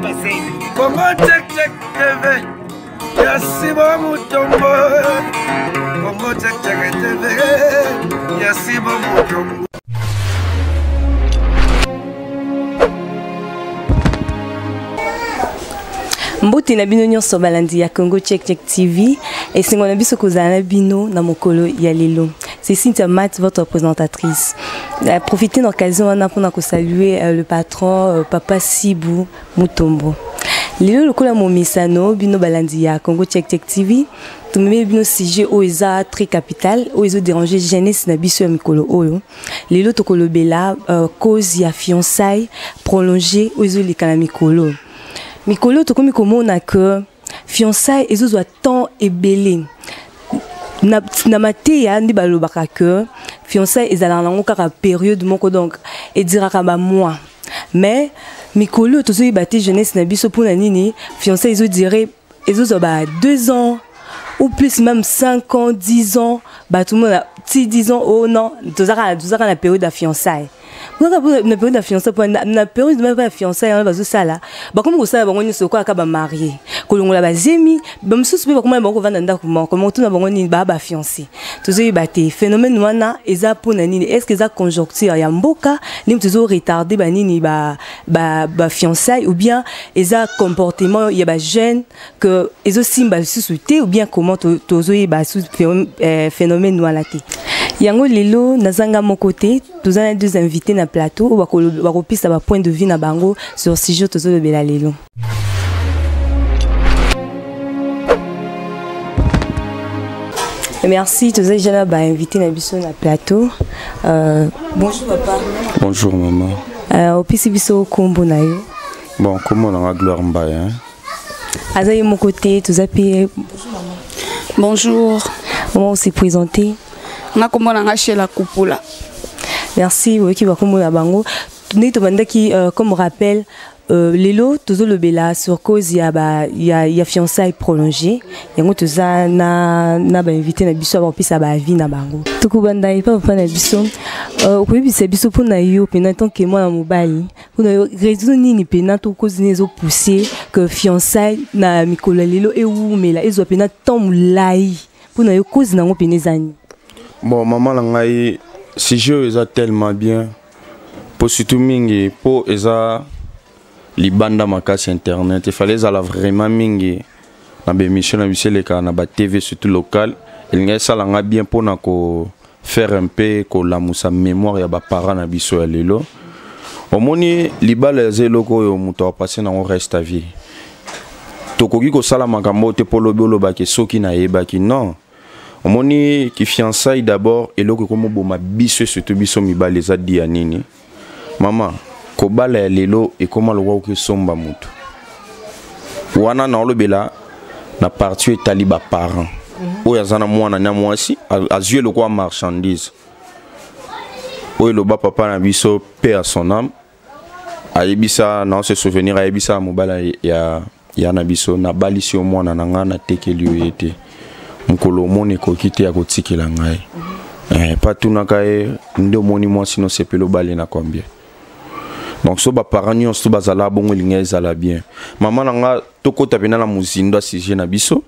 Congo check check TV. Yasibo Mutombo. Congo check check TV. Yasibo Mutombo. Mbote na bino nyonso balandi ya Congo Check Check TV et c'est ngona biso kozana bino na mokolo ya lelo. C'est Cynthia Mat, votre présentatrice. Profitez de l'occasion pour saluer le patron Papa Sibou Mutombo. Lelo lokola momisano bino balandi ya Congo Check Check TV. Tout même bino sujet oeza très capital, oezo déranger jeunesse na biso ya mikolo oyo. Lelo tokolo bela cause ya fiançailles prolongée oezo likana mikolo. Mikolo tokomi komona que fiançailles ezo a temps ebelé. Na mateya ndi balobaka que fiançailles ezala nango kaka période moko donc et diraka ba mois. Mais mikolo tozo ibate jeunesse na biso pona nini fiançailles ezo dire ezo ba 2 ans ou plus même 5 ans, 10 ans, bah tout le monde a 10 ans oh non, tozaka na période de fiançailles. Na période de fiançailles, na période de fiançailles, on va se ça là. Bah comme ça, on est sur quoi qu'à marier. Kolongo la bazemi, bah monsieur se peut comment on va vendre comment tout na bangoni ba fiancé. Toujours y batté phénomène wana eza pona nini. Est-ce que ça conjoncture ya mboka ni toujours retardé ba nini ba fiançailles ou bien eza comportement ya ba jeune que ezo simba susute ou bien comment toujours y ba phénomène wana té. Yango lelo nazanga mon côté, nous avons 2 invités na plateau bakopisa ba point de vue na bango sur sujet tozo le bela lelo. Merci, tous les jeunes ba invité na biso na plateau. Bonjour papa. Bonjour maman. Au pisi biso kombo na yo. Bon, comment on a gloire mbaya. Azaye mon côté, tous appelé. Bonjour maman. Bonjour. Comment on s'est présenté? On a comment on a chez la coupoula. Merci, oui, qui va comme la bango. Nous te qui, comme rappel, lelo tozo le bela sur cause y a fiançailles prolongées. Et moi tous na ba invité na biso ba pisa ba vie na bango. Tuku banda ipa pa na biso. Au puis c'est biso pour na yo pendant tant que moi na mobile. Pour na raison nini pendant to cause nezo pousser que fiançailles na mikolo lelo e ou mela ezo pendant tant mulai. Pour na yo cause na ngo penezani. Bon maman la ngai si je est tellement bien pour surtout mingi pour eza libanda makasi internet il fallait ça vraiment mingi na be mission na bisele ka na ba TV surtout local il ngai ça la nga bien pour na ko faire un peu ko la musa mémoire ya ba parents na biso ya lelo omoni libala zeloko yo muto a passer na on reste à vie tokoki ko sala makambo te polo bolo ba ke soki na yeba ki non. Omoni qui fiançailles d'abord et loko comme boma biso surtout biso mibale za dia nini maman ko bala lelo et comment le wa ke somba mutu wana na lobela na partie taliba parents o ya zana mwana na mwasi azue le quoi marchandise o le ba papa na biso paix à son âme ayebisa na se souvenir ayebisa mobala ya na biso na balisi o mwana na ngana tekeli yo yete mkolo moni ko kiti ya kotikela ngai pas tout na kae ndo moni moi sinon c'est pelo balé na combien donc so ba parents nyons to bazala bongo linga ezala bien maman nga toko tapena na muzindo asije na biso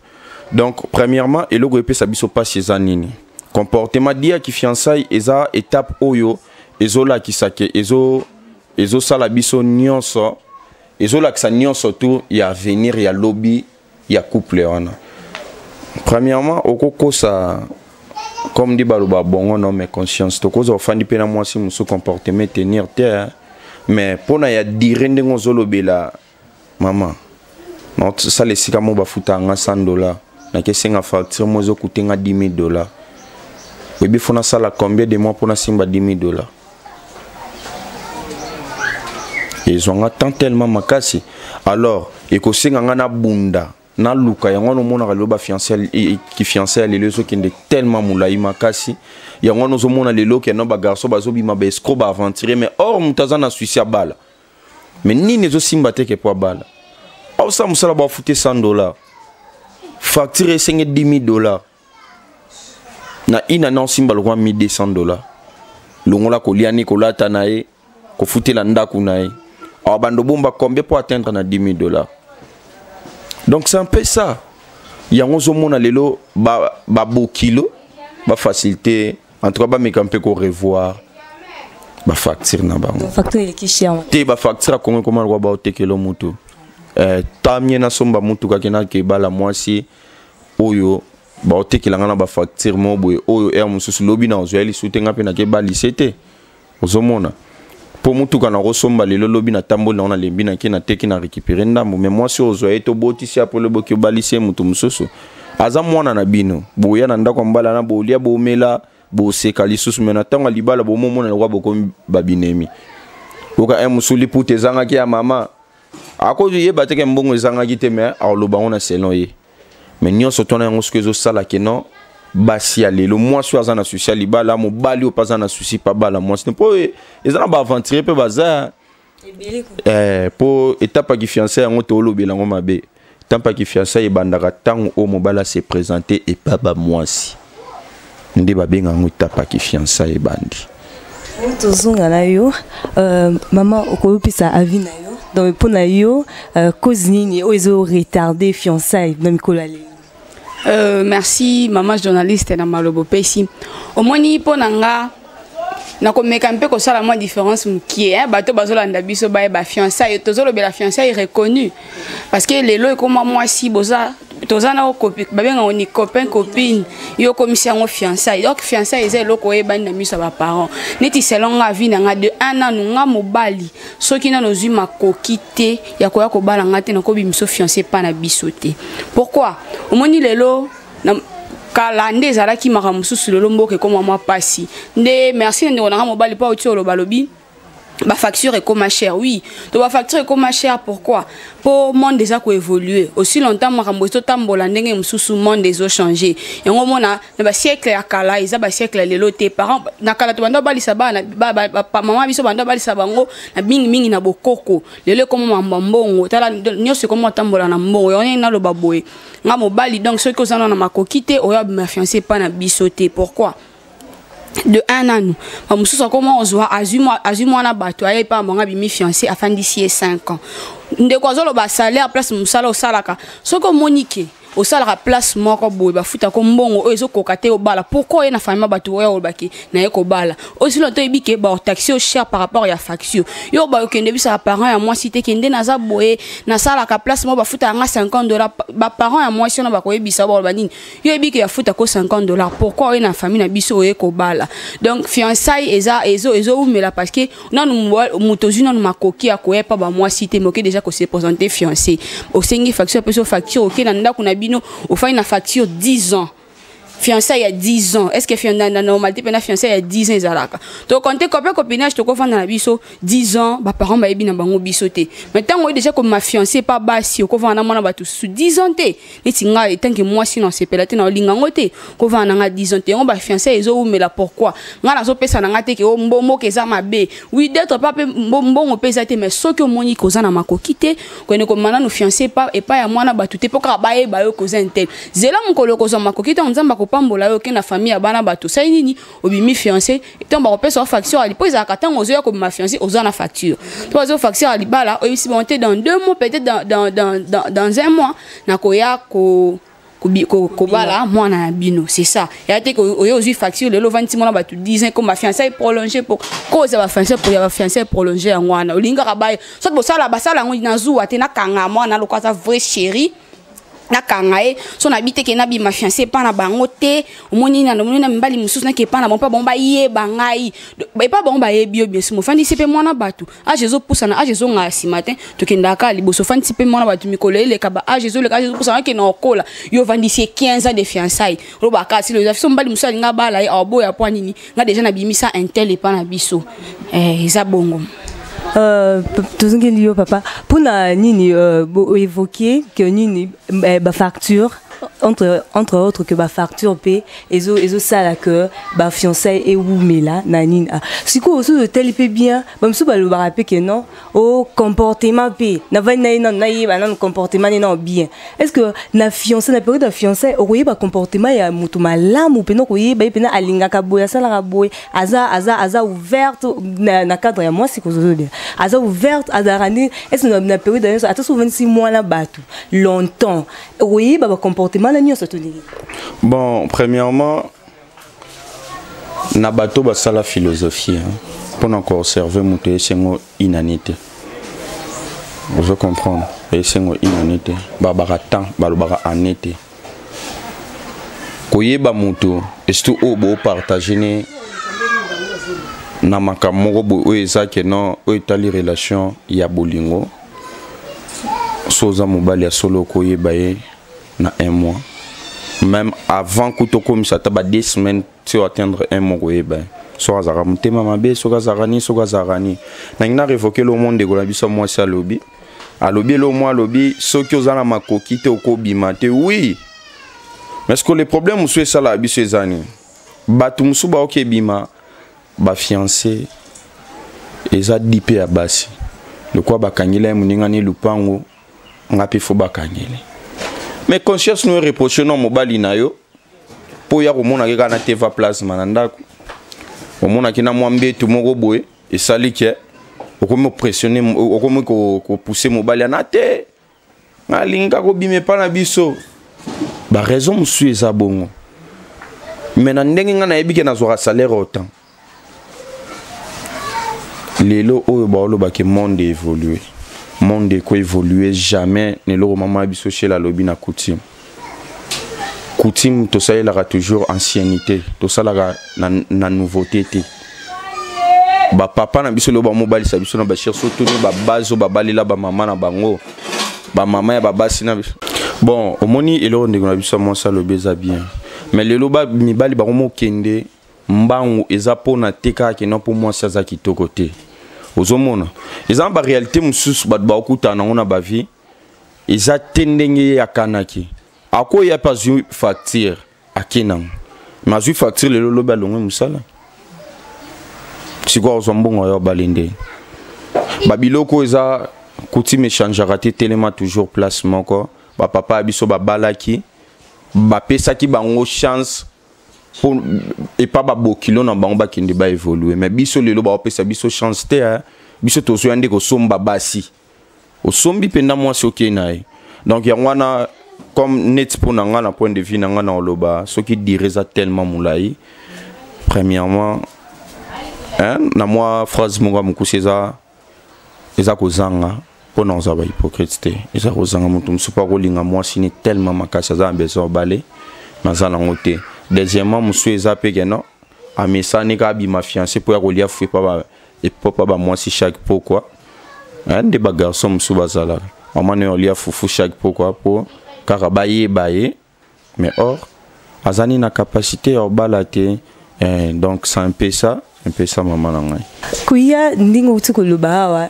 donc premièrement eloko epesa biso pas chez anini comportement dia ki fiançailles eza étape oyo ezola kisake ezo sala biso nyonso ezola kisa nyonso tout ya venir ya lobby ya couple wana. Premièrement, au coco ça, comme dit Balouba bon non mais conscience, to cause ofandi pena moi si muso comportement tenir terre, mais pour na ya dire ndengo zolo bela, maman, non ça les sika mo ba futa nga $100, na ke senga facture mo zo coûter nga $10,000. Bébé fona sala combien de mois pour na simba $10,000. Ils ont atteint tellement makasi. Alors, et ko senga nga na bunda. Na luka yango no mona loba fiancé qui fiancé les leso qui est tellement moulai makasi yango no zo mona lelo ke no ba garçon bazo bima ba escroc ba aventurer mais or mutazana suicide bala mais nini zo simba te ke po bala au ça musala ba fouter $100 facturer $10,000 na ina non simba lo $1,200 longola ko liani ko lata nae ko fouter la ndaku nae alors bando bomba combien pour atteindre na 10 000 $. Donc c'est un peu ça. Il y a un mona lelo ba beau kilo ba facilité en tout cas ba mekampe ko revoir ba facture na bango. Facture il qui cher. Te ba facture comment ba o tekelo mutu. Tamie na somba mutu ka kena ke bala mwasi oyo ba o tekela ngana ba facture mo boye oyo mususu lobi na ozo eli sutenga pe na ke bali sete. Ozomona. Pour mutu kana ko somba lelo lobi na tambola na lembi na ke na teki na récupérer ndambo mais moi si ozo eto botisi apo le boki balise mutu mususu. Aza mwana na bino boya na ndako mbala na bolia bomela bo seka lisusu mena tanga libala bo momona na kwa boko babinemi oka musuli pute zanga ki ya mama ako ye bateke mbongo zanga ki te me aloba on a selon ye mais nyonso tona yango skezo sala ke non basi alelo moi so azana social libala mo bali opaza na souci pa bala moi c'est po ezana ba aventurer pe baza po étape ki fiancé yango to lobela ngo mabe étape ki fiancé ebandaka tango o mobala se présenter et pas ba mwasi ndi babenga ngo étape ki fiancé ebandi tozonga na yo maman okopisa avis na yo donc pour na yo cause nini ozo retarder fiançailles na mikolo ale. Merci maman journaliste na malobo pesi omoni po nanga na komeka mpe ko sala moi différence mukie bato bazolanda biso ba fiançailles tozolo be la fiançailles reconnue parce que lelo e comme moi si boza tozana o copine babenga oni copain copine yo komisi yango fiançailles donc fiançailles eza eloko ebani na miso ba parents neti selon nga vie nga de un an nga mobali soki na nozui makoki te ya koya ko bala nga te na ko bimiso fiancé pa na biso te pourquoi omoni lelo na kalande ezalaki makambo mosusu lelo mboka ekoma mwa pasi nde merci nde onanga mobali pa oti oloba lobi ba facture est comme cher oui to ba facture est comme cher pourquoi pour monde déjà ko évoluer aussi longtemps makambo to tambola ndenge mosusu monde des changer yango mona na ba siècle ya kala isa ba siècle lelo te parents na kala to banda balisa bana ba maman biso banda balisa bango na mingi na bokoko lelo comme mbongo tala nyoso comme tambola na mbongo yone na lo baboye nga mobali donc ceux qui sont na makoki te oya ma fiancé pas na bisoté pourquoi de un an nous comment on voit azuma na bato aye pa monga bimi fiancé afin d'ici 5 ans ndeko zolo ba salaire place musala o salaka soko monique au salaire place moko boye ba futa ko mbongo ezo kokate o bala pourquoi na famille bato oya olbaki na yeko bala aussi longtemps ebike ba taxi au cher par rapport ya facture yo ba okende bisa parents ya moi cité kende na za boye na salaka place mo ba futa nga $50 ba parents ya moi si on ba ko ebisa ba olbani yo ebike ya futa ko $50 pourquoi na famille na biso oyeko bala donc fiançailles ezo umela parce que na mutozu na makoki ya ko epa ba moi cité moke déjà ko se présenter fiancé au sengi facture peso facture OK na ndako na au fait une facture 10 ans fiancé il y a 10 ans est-ce que fiancé na normalité pena fiancé il y a 10 ans ezalaka to compter copain copinage to ko fanda na biso 10 ans ba parents ba yebi na bango biso te maintenant déjà comme ma fiancé pas basi ko fanda mona ba tout sous 10 ans te neti nga tant que moi sinon c'est pelate na linga ngote ko fanda nga 10 ans te on ba fiancé ezo umela pourquoi nga na zo pesa na ngate ke o mbombo ke za mabe oui d'être pas mbongo pesa te mais soki o moni ko za na makoki te ko ne ko mana no fiancé pas et pas ya mwana ba tout te poka ba ye ba yo ko za intel zela mukolo ko za makoki te nzamba ko pambola yo ke na famille ya bana bato sai nini obimi fiancé et on ba repesa facture ali po za katanga ozo ya ko ma fiancé ozo na facture to ozo facture ali bala o bisi monter dans 2 mois peut-être dans un mois na ko ya ko bala mwana bino c'est ça ya te ko oyo ozo facture le 26 mois bato 10 ans comme ma fiancé prolongé pour cause ba fiancé pour ya fiancé prolongé en wana olinga ka baye so bo sala basala ngo na zuwa te na kanga mwana lo kwata vrai chéri na kangae so na bite ke na bi ma fiancé pa na bango te omoni na mbali mususu na ke pa na bon pa bon ba ye bangai ba pa bon ba ye bio bien so mo fandi sipe mwana batu a jezo pousa na a jezo nga si matin to ke ndaka liboso fandi sipe mwana batu mikolo ele ka ba a jezo le ka jezo pousa na ke na okola yo vandi si 15 ans de fiançailles ro ba ka si le so mbali mususu nga bala ya obo ya po nini nga déjà na bimisa intel e pa na biso eza bongo papa pour na nini évoquer que nini ba facture entre autres que ba facture p ezo sala que ba fiançailles et oumela nanina si ko oso de tel pe bien ba msu ba lo ba rappeler que non au comportement p na va na yiba na comportement non bien est-ce que na fiancé na période de fiançailles o yiba comportement ya mutu malamu pe no ko yiba pe na alinga ka boya sala ka boy aza ouverte na cadre ya moi c'est que zo bien aza ouverte azarani est-ce que na période de à 26 mois là batu longtemps oui bah comportement la nuit bon premièrement na bato ba sala philosophie pour encore observer muté sengo inanité vous comprendre et sengo inanité ba temps ba anité koyeba mutu est tout au beau partager ne na makamoko bo eza ke non o etali relation ya bolingo soza mobali ya solo koyeba ye na 1 mois même avant que tu commences à 2 semaines tu vas atteindre 1 mois koyeba so azara mutema mabe so gazarani na ngina révoquer le monde de la biso moi ça lobby a lobby le mois lobby so ki ozana makoki te okobima te oui mais est-ce que le problème c'est ça la biso ezani batu musu ba okebima ba fiancé eza dipé ya basi le quoi ba kangela muningani lupango ngapi fo ba kangela mais conscience nous reprocher non mobali na yo po ya ko mona ke kana teva plasma na ndako o mona kina mwambe tu moko boye et sali ke o ko me pressionner o ko me ko pousser mobali na te ngalinga ko bime pa na biso ba raison monsieur eza bongo mais na ndenge ngana ebike na zo salaire autant lelo oyo ba oloba ke monde évolué monde ko évoluer jamais ne le maman biso chez la lobby na coutume to ça il aura toujours ancienneté to ça na nouveauté té ba papa na biso le ba mobali sa biso na ba chercher surtout ba bazo ba balela ba maman na bango ba maman ya ba basi na biso bon omoni elo ndeko na biso mo ça lobby za bien mais lelo ba mibali ba mo kende mbangu eza pona teka ke non pour moi ça za kitoko te ozomona eza ba réalité mususu bat ba okuta na ona ba vie eza tendenge ya kanaki ako ya pas une facture akinang ma ju facture le lolo ba longo musala siko ozombongo yo balinde babiloko eza coutume changera te tellement toujours place moko ba papa biso ba balaki ba pesa ki bango chance pour et pas ba bokilo na bango ba kinde ba évoluer mais biso lelo ba pesa biso chance te biso tozo yande ko somba basi o sombi penda moi so kenaye donc ya wana comme net pour na ngana point de vue na ngana oloba ce qui dirait ça tellement moulai premièrement na moi phrase monga mukuseza eza kozanga pour non za ba hypocrite eza kozanga mutu msupa ko linga moi sine tellement makasa za besoin balé mazala ngote deuxièmement musu eza peke non a mesani ka bi ma fiancé pour ko lia fou pas et papa ba moi si chaque pourquoi des garçons musu bazala maman ne lia fou chaque pourquoi pour karabaye baye mais or azani na capacité au balaté donc c'est un peu ça maman ngai kuya ndingo utukoloba wa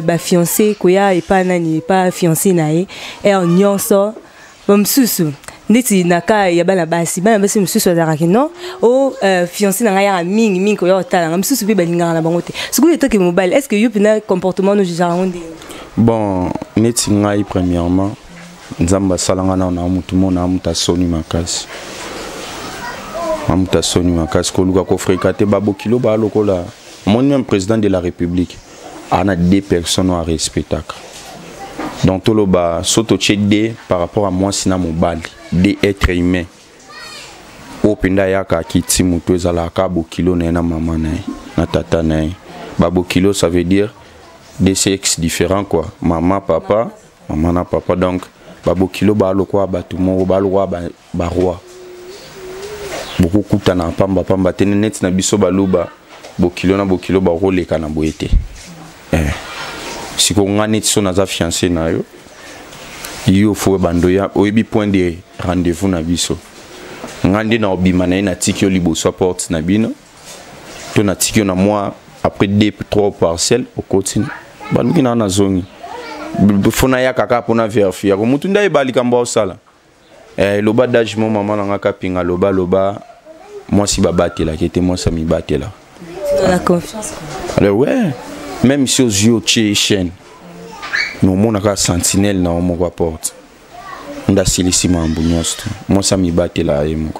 ba fiancé kuya et pas nani pas fiancé nae et en nyonso bamsusu nditi naka ya bana basi msusu azaraki non o fiancé na ya mingi ko yo tala msusu pe balinga na bango te siku yetoke mobile est-ce que yo pena comportement no jara onde bon neti ngai premièrement nzamba salanga na mutu mona muta soni makasi amuta soni makasi ko luka ko fréquenter babokilo ba lokola mon même président de la République ana 2 personnes à respecter donc tout le bas soto tchede par rapport à moi sina mobali des êtres humains au penda yaka kiti mutu ezala ka bokilo na maman na tata na babokilo ça veut dire des sexes différents quoi maman papa maman na papa donc babokilo ba lokwa batumo ba lokwa ba roi beaucoup kutana pamba tene net na biso baluba bokilo ba roleka na boete siko ngani tso na za fiancé na yo faut bandoya oyebi point de rendez-vous na biso ngandi na obima na tiki yo liboso porte na bino to na tiki na moi après 2-3 parcelles au continue baluki na zongi fona ya kaka pona vérifier ko mutu ndai bali kamba osala loba d'âge mon maman nanga kapinga loba moi si babate là qui était moi ça mi batté là la confiance alors ouais même si aux yeux chez chaîne nous mon aka sentinelle na mon porte nda silisi mambo nyosto moi ça mi batté là et mon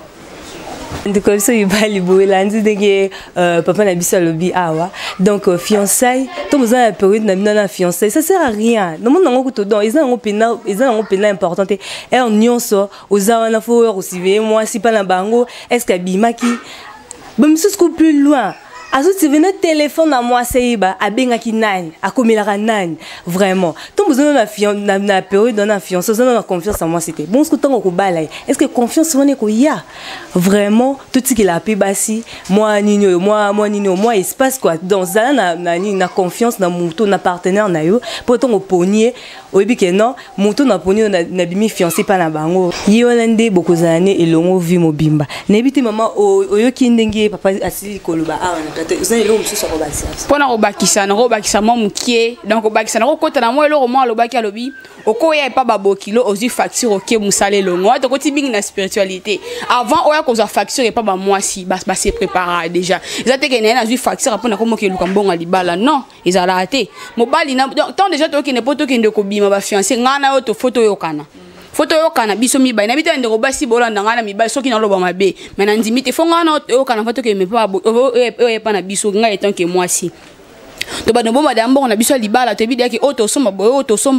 ndiko biso ibali boela ndenge papa na biso lobi awa donc fiançailles to besoin la période na mina na fiançailles ça sert à rien no monde ngo to donc ils ont pena importante et on nyonso ozawa na fo recevoir moi si pas na bango est-ce que bimaki bon monsieur ce plus loin azo tu venais téléphone à moi seiba abengaki nani akomelaka nani vraiment ton besoin na période dans la fiance on a confiance en moi c'était bon ce que tant ko bala est-ce que confiance on est ko ya vraiment tout ce qu'il a pu basi moi espace quoi dans ça na confiance na muto na partenaire na yo pour ton oponier oyebi ke non muto na poni na bimi fiancé pas na bango yolande beaucoup années elongo vie mobimba nebite maman oyoki ndenge papa asili koloba pona obakisa na obakisa mo mukie donc obakisa na kota na mo eloko mo alobaki alobi okoya pa babokilo ozi facture oke musale longo to koti bing na spiritualité avant oya ko za facture pa ba mwasi ba se préparer déjà ezate ke na zui facture pona ko moke luka mbonga libala non ezala ate mobali na tant déjà to ke ne poto ke ndeko bima ba fiancé ngana yo to photo yo kana photo yo kana biso mibai na bita ndeko basi bolanda ngana mibai soki na loba mabe mais na ndimite fo ngana yo kana photo ke me pa pa na biso nga etant que moi si to ba no bomba d'ambo na biso libala to bidaki auto somba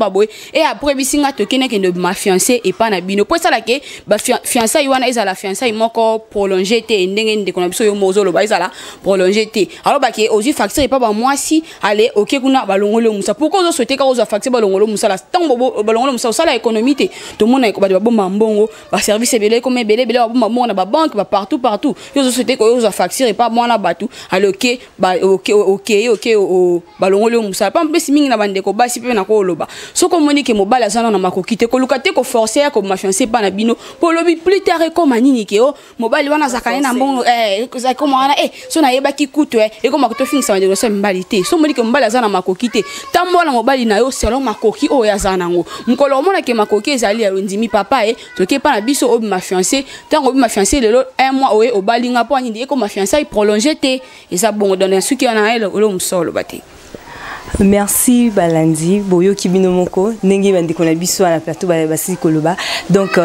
boy et après bisinga to kene ke de ma fiancé et pas na bino pour ça la ke ba fiancé wana eza la fiancé moko prolonger te ndenge ndeko na biso yo mozolo ba eza la prolonger te alors ba ke ozi facture pas ba moi si aller OK kuna ba longolo musa pourquoi ozo souhaiter ka ozo facture ba longolo musa la tango ba longolo musa ça la économie te to mona ko ba bomba mbongo ba service belé comme belé ba bomba mbongo na ba banque ba partout yo ozo souhaiter ko ozo facture pas moi na batu alors que ba OK balongoli musa pa mpesi mingi na bandeko basi pe na ko loba soko moni ke mobala zana na makokite ko lukate ko forcer ko ma fiancé pa na bino po lobi plus tard ko manini ke o mobali wana zakane na mbongo za ko mwana so na yeba ki kutu e ko makoto finisa bandeko so mbalite so moni ke mobala zana makokite tambo na mobali na yo selon makoki o ya zana ngo mkolo mona ke makoki ezali ya ndimi papa to ke pa na biso obi ma fiancé tango obi ma fiancé lelo un mois o obalinga po ani ko ma fiancé prolonger te eza bongo dans un suki na ele o msolo bate. Merci Balandi boyo kibino moko ndenge bandeko na biso na plateau basi koloba donc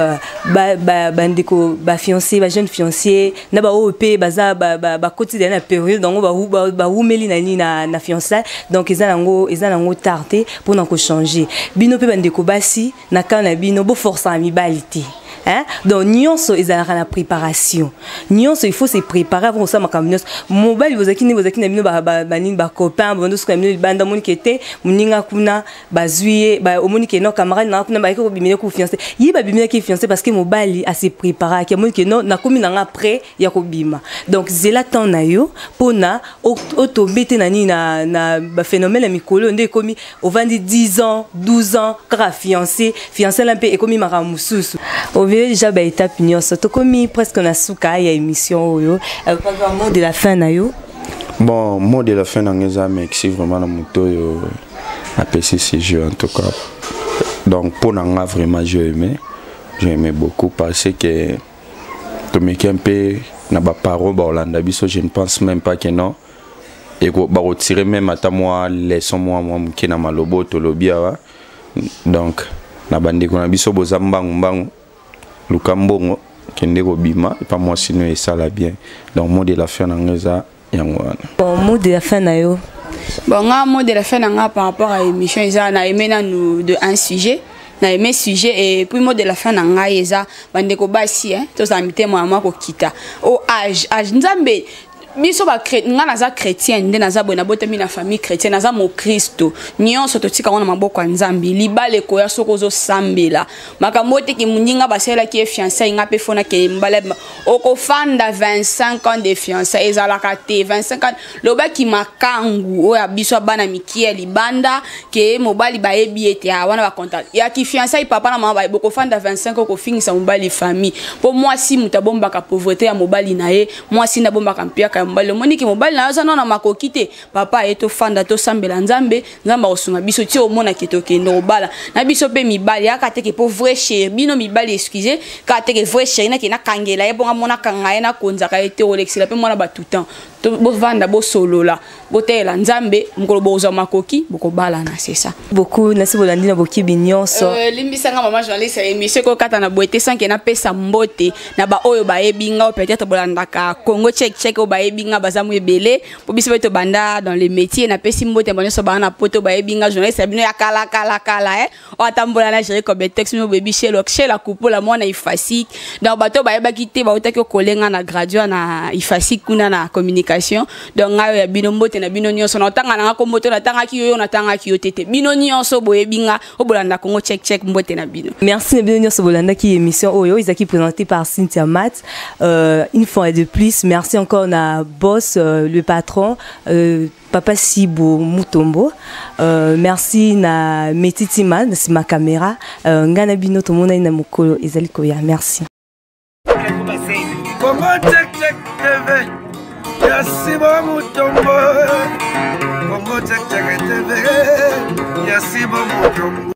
bandeko ba fiancé ba jeune fiancé na ba OP baza ba quotidien na période donc ba umeli na fiançailles donc eza nango tardé pour na ko changer bino pe bandeko basi na kana bino bo force à mibalité. Hein? Donc, nyonso ils ont la préparation. Nyonso il faut se préparer avant ça makamnos. Mobile vous akini na bino ba copain bondo ska bino banda moni kete muninga kuna bazuye ba omoni ke no camarade na kuna ba ko bimine ko fiancé. Yi ba bimine ki fiancé parce que mobile a se préparer ke moni ke no na komi na après ya ko bima. Donc zela temps na yo pona auto bete na ni na ba phénomène mikolo ndé komi au 10 ans, 12 ans kara fiancé lampe e komi mara mususu. Déjà ba étape nyonso to komi presque na suka ya émission oyo pas mot de la fin na yo bon mot de la fin na ngeza merci vraiment na moto yo apprécié ce jeu en tout cas donc pour nanga vraiment j'ai aimé beaucoup parce que to me kempe na ba parole ba Hollanda biso je ne pense même pas que non et ko ba retirer même ata moi leçon moi qui na malobo to lobia donc na bande ko na biso bozambangu Lukambongo kende ko bima et pas moi sinon et ça la bien donc mot de la fin ngeza yango bon mot de la fin na yo bon nga mot de la fin nga par rapport à émission isa na aimé na nous de un sujet na aimé sujet et puis mot de la fin nga isa bande ko basi to zamite moi ko kita au âge nzambe biso ba nga naza chrétien nde naza bona botami na famille chrétienne naza mo Kristo nyonso to tika wana maboko ya Nzambe libale ko ya soko zo sambela makambo te ki muninga basela ki fiancé nga pe fona ke mbala oko fanda 25 ans de fiancé ezala ka te 25 ans loba ki makangu o ya biso bana mikie libanda ke mobali ba ebiete ya wana ba contact ya ki fiancé papa na mama ba boko fanda 25 ans ko finisa mobali famille pour moi si mutabomba ka pauvreté ya mobali na ye moi si na bomba ka mpia ka mobali omoni ke mobali na yoza na makoki te papa eto fanda to sambela nzambe nzamba osunga biso ti omona ke tokende obala na biso pe mibali aka te ke po vrai chéri bino mibali excusez ka te ke vrai chéri na ke na kangela ye bonga mona kanga ye na konzaka ete olexela pe mona batutan to bo vanda bo solola bo tela nzambe mukolo boza makoki boko bala na c'est ça beaucoup na se bolandi na boki binyonso limbisanga mama journaliste émission ko kata na boete sans ke na pesa mbote na ba oyo ba ebinga peut-être bolandaka Congo check o ba ebinga bazamu ebele po biso beto banda dans les métiers na pesi mbote bonyo so ba na poto ba ebinga journaliste bino ya kala o atambola na gérer comme texte no baby chez la couple la mona ifasik donc bato ba ebaki te ba otaki kolenga na graduat na ifasik kuna na communication donc ngayo ya bino mbote na bino nyonso na tanga na ko moto na tanga ki yo na tanga ki yo tete bino nyonso bo ebinga o bolanda Congo check mbote na bino. Merci na bino nyonso bolanda ki émission oyo izaki présentée par Cynthia Mat. Une fois de plus, merci encore na boss le patron Papa Sibo Mutombo. Merci na Metiti Man, c'est ma caméra. Ngana bino to mona ina mukolo ezali koya. Merci. Congo check TV. Yasibo Mutombo. Congo check TV. Yasibo Mutombo.